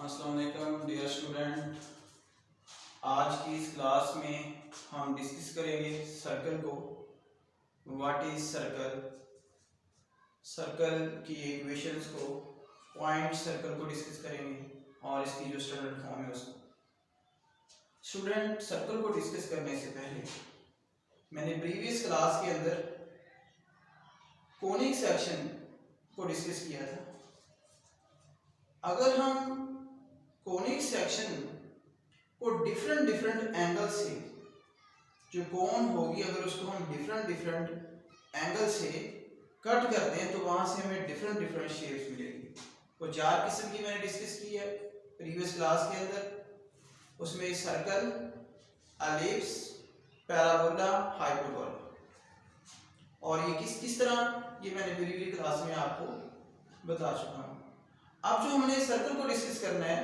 अस्सलाम वालेकुम dear student. आज की इस क्लास में हम डिस्कस करेंगे सर्कल को। व्हाट इज सर्कल, सर्कल की इक्वेशंस को, पॉइंट सर्कल को डिस्कस करेंगे और इसकी जो स्टैंडर्ड फॉर्म है उसको। स्टूडेंट, सर्कल को डिस्कस करने से पहले मैंने प्रीवियस क्लास के अंदर कोनिक सेक्शन को डिस्कस किया था। अगर हम कोनिक सेक्शन को डिफरेंट एंगल से, जो कोन होगी अगर उसको हम डिफरेंट एंगल से कट करते हैं तो वहां से हमें डिफरेंट शेप्स मिलेगी। वो 4 किस्म की मैंने डिस्कस की है प्रीवियस क्लास के अंदर। उसमें सर्कल, एलिप्स, पैराबोला, हाइपरबोला। और ये किस तरह, ये मैंने प्रीवियस क्लास में आपको बता चुका हूँ। अब जो हमने सर्कल को डिस्कस करना है,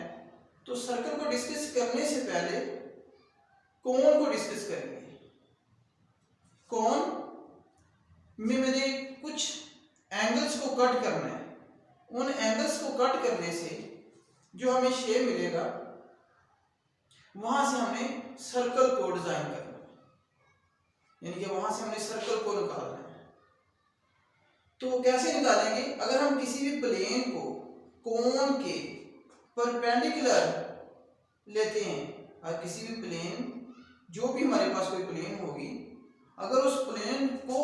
तो सर्कल को डिस्कस करने से पहले कोन को डिस्कस करेंगे। कोन में मैंने कुछ एंगल्स को कट करना है। उन एंगल्स को कट करने से जो हमें शेप मिलेगा, वहां से हमें सर्कल को डिजाइन करना है, यानी कि वहां से हमने सर्कल को निकालना है। तो कैसे निकालेंगे? अगर हम किसी भी प्लेन को कोन के परपेंडिकुलर लेते हैं, और किसी भी प्लेन, जो भी हमारे पास कोई प्लेन होगी, अगर उस प्लेन को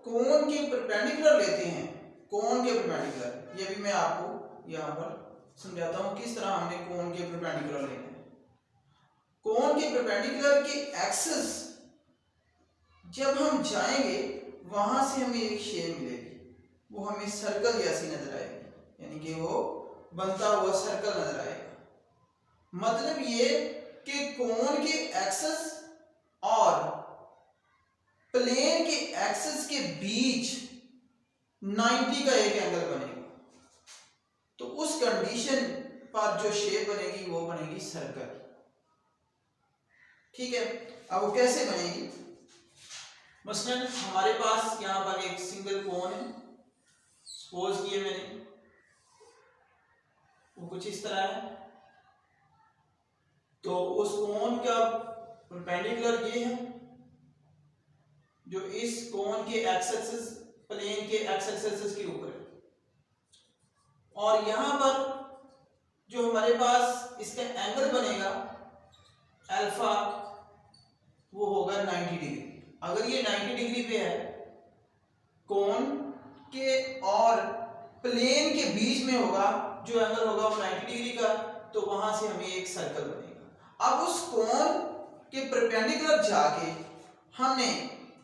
कोन के परपेंडिकुलर लेते हैं, कोन के परपेंडिकुलर, ये भी मैं आपको यहाँ पर समझाता हूँ किस तरह हमने कोन के परपेंडिकुलर लेना है। कोन के परपेंडिकुलर के एक्सिस जब हम जाएंगे, वहां से हमें एक शेप मिलेगी, वो हमें सर्कल जैसी नजर आएगी, यानी कि वो बनता हुआ सर्कल नजर आएगा। मतलब ये कि कोन के एक्सिस और प्लेन के एक्सिस के बीच 90 का एक एंगल बनेगा। तो उस कंडीशन पर जो शेप बनेगी वो बनेगी सर्कल। ठीक है, अब वो कैसे बनेगी? मसलन हमारे पास यहां पर एक सिंगल कोन है, सपोज किए मैंने, वो कुछ इस तरह है। तो उस कोन का परपेंडिकुलर ये है, जो इस कोन के एक्स एक्सिस, प्लेन के एक्स एक्सिस के ऊपर है। और यहां पर जो हमारे पास इसका एंगल बनेगा अल्फा, वो होगा 90 डिग्री। अगर ये 90 डिग्री पे है कोन के और प्लेन के बीच में होगा, जो एंगल होगा वो 90 डिग्री का, तो वहां से हमें एक सर्कल बनेगा। अब उस कोन के परपेंडिकुलर जाके हमने,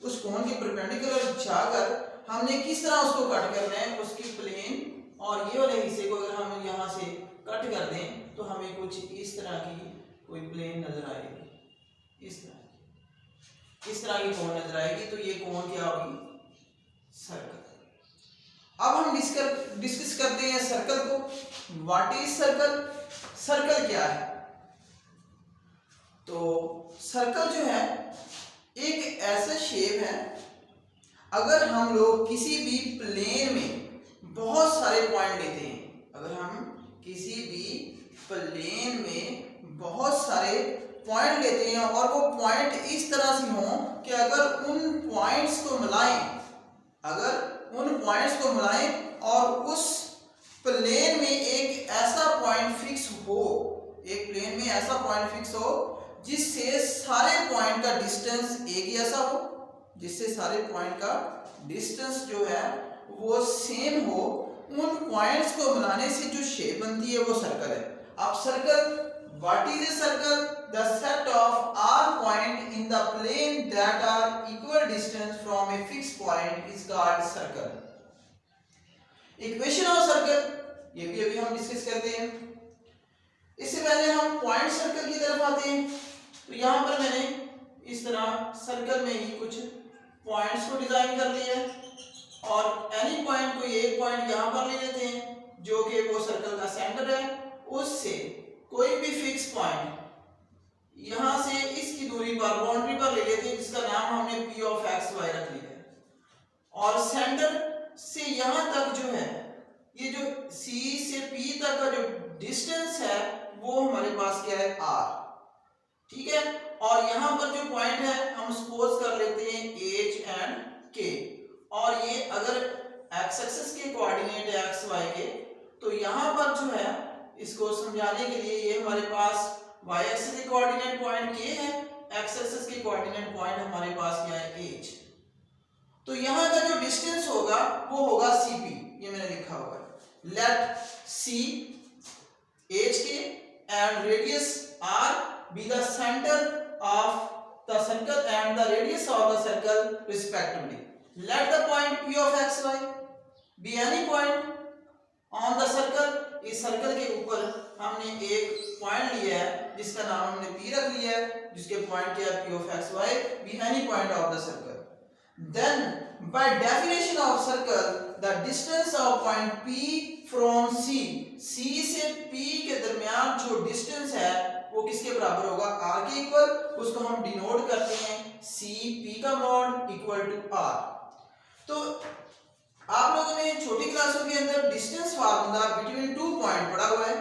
उस कोन के परपेंडिकुलर जाकर हमने किस तरह उसको कट करना है, उसकी प्लेन और ये वाले हिस्से को अगर हम यहाँ से कट कर दें तो हमें कुछ इस तरह की कोई प्लेन नजर आएगी, इस तरह की कोन नजर आएगी। तो ये कोन क्या होगी? सर्कल। अब हम डिस्कस करते हैं सर्कल को। What is circle? सर्कल क्या है? तो सर्कल जो है एक ऐसा शेप है, अगर हम लोग किसी भी प्लेन में बहुत सारे पॉइंट लेते हैं, अगर हम किसी भी प्लेन में बहुत सारे पॉइंट लेते हैं और वो पॉइंट इस तरह से हों कि अगर उन पॉइंट्स को मिलाएं और उस प्लेन में एक ऐसा पॉइंट फिक्स हो, एक प्लेन में ऐसा पॉइंट फिक्स हो जिससे सारे पॉइंट का डिस्टेंस एक जैसा हो, जिससे सारे पॉइंट का डिस्टेंस जो है वो सेम हो, उन पॉइंट्स को मिलाने से जो शेप बनती है वो सर्कल है। अब circle, what is a circle? The set of are point in the plane that are equal distance from a fix point is called circle. Equation of circle, ये भी अभी हम डिस्कस करते हैं। इससे पहले हम पॉइंट सर्कल की तरफ आते हैं। तो यहां पर मैंने इस तरह सर्कल में ही कुछ पॉइंट्स को डिजाइन कर लिया है, और एनी पॉइंट को, एक पॉइंट यहां पर ले लेते हैं जो कि वो सर्कल का सेंटर है, उससे कोई भी फिक्स पॉइंट यहां से इसकी दूरी पर, बाउंड्री पर ले लेते हैं, जिसका नाम हमने P ऑफ एक्स वाई रख लिया है। और सेंटर से यहां तक जो है, ये जो C से P तक का जो डिस्टेंस है वो हमारे पास क्या है r, ठीक है। और यहाँ पर जो पॉइंट है हम सपोज कर लेते हैं h एंड k, और ये अगर x एक्सिस के कोऑर्डिनेट है x y के, तो यहाँ पर जो है इसको समझाने के लिए ये हमारे पास y एक्सिस के कोऑर्डिनेट पॉइंट k है, x एक्सिस के कोऑर्डिनेट पॉइंट हमारे पास क्या है h। तो यहाँ का जो डिस्टेंस होगा वो होगा cp, ये मैंने लिखा हुआ है। Let c hk and radius r be the center of the circle and the radius of the circle respectively. Let the point p of xy be any point on the circle. इस circle के ऊपर हमने एक point लिया है जिसका नाम हमने p रख लिया है, जिसके पॉइंट क्या है p of xy be any point of the circle. Then by definition of circle the distance of point p from c, c से p के दरमियान जो डिस्टेंस है वो किसके बराबर होगा, r के इक्वल। उसको हम डिनोट करते हैं c p का मॉड इक्वल टू r। तो आप लोगों ने छोटी क्लासों के अंदर distance formula between two point पढ़ा हुआ है,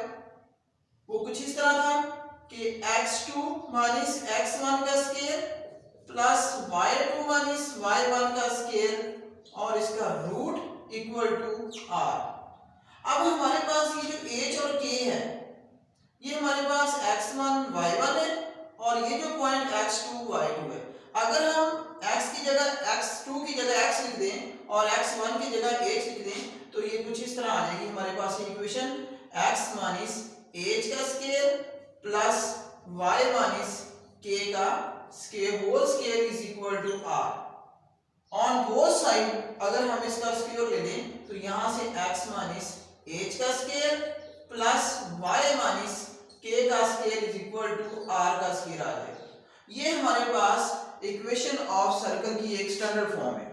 वो कुछ इस तरह था कि x2 माइनस x1 का square plus y2 minus y1 का स्क्वायर और इसका रूट इक्वल टू r। अब हमारे पास ये जो h और k है ये हमारे पास x1 y1 है और ये जो पॉइंट x2 y2 है। अगर हम x की जगह x2 की जगह x लिख दें और x1 की जगह h लिख दें तो ये कुछ इस तरह आ जाएगी हमारे पास इक्वेशन x माइनस h का square plus y minus k का square whole square is equal to r। On both side अगर हम इसका स्क्वायर ले लें तो यहाँ से x माइनस h का square plus y minus k का square is equal to r का स्क्वायर आ जाएगा। ये हमारे पास इक्वेशन ऑफ सर्कल की एक स्टैंडर्ड फॉर्म है।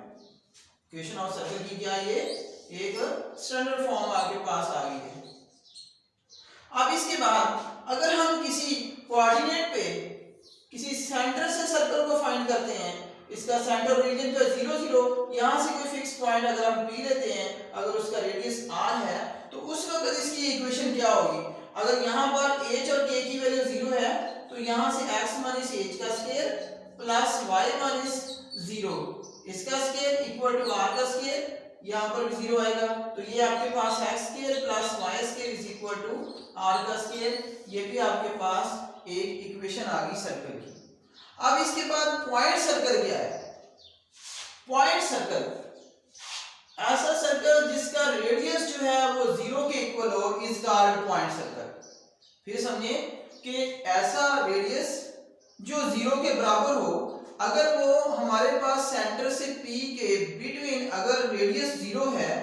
इक्वेशन ऑफ सर्कल की क्या ये एक स्टैंडर्ड फॉर्म आपके पास आ गई है। अब इसके बाद अगर हम किसी कोऑर्डिनेट पे किसी सेंटर से सर्कल को फाइंड करते हैं, इसका सेंटर रीजन जो है 0 0, यहाँ से कोई फिक्स पॉइंट अगर हम p लेते हैं, अगर उसका रेडियस r है तो उस वक्त इसकी इक्वेशन क्या होगी। अगर यहाँ पर h और k की वैल्यू 0 है तो यहाँ से x माइनस h का स्क्वायर प्लस y माइनस 0 इसका स्क्वायर इक्वल टू r का स्क्वायर, यहाँ पर भी 0 आएगा तो ये आपके पास x square plus y square is equal to r का स्क्वायर। ये भी आपके पास एक इक्वेशन आ गई सर्कल की। अब इसके बाद पॉइंट सर्कल क्या है। पॉइंट सर्कल ऐसा सर्कल जिसका रेडियस जो है वो 0 के इक्वल हो इज कॉल्ड पॉइंट सर्कल। फिर समझिए कि ऐसा रेडियस जो 0 के बराबर हो, अगर वो हमारे पास सेंटर से p के बिटवीन अगर रेडियस 0 है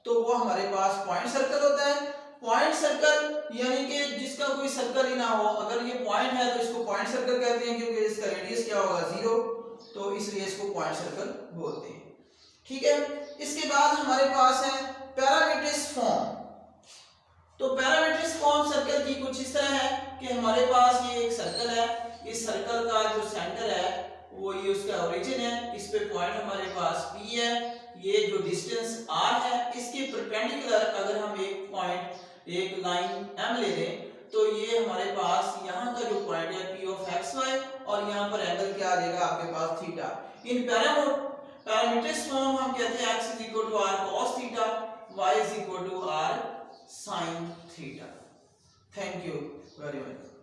तो वो हमारे पास पॉइंट सर्कल होता है। पॉइंट सर्कल यानी कि जिसका कोई सर्कल ही ना हो, अगर ये पॉइंट है तो इसको पॉइंट सर्कल कहते हैं क्योंकि इसका रेडियस क्या होगा 0, तो इसलिए इसको पॉइंट सर्कल बोलते हैं। ठीक है, इसके बाद हमारे पास है पैरामीट्रिक फॉर्म। तो पैरामीट्रिक फॉर्म सर्कल की कुछ इस तरह है कि हमारे पास ये एक सर्कल है, इस सर्कल का जो सेंटर है वो ये उसका ओरिजिन है, इस पे पॉइंट हमारे पास p है, ये जो डिस्टेंस r है इसके परपेंडिकुलर अगर हम एक पॉइंट एक लाइन m ले लें तो ये हमारे पास यहाँ का जो पॉइंट है p of xy और यहाँ पर एंगल क्या आ जाएगा आपके पास थीटा। इन पैरामीट्रिक फॉर्म हम कहते हैं x is equal to r cos theta, y is equal to r sin theta। Thank you very much.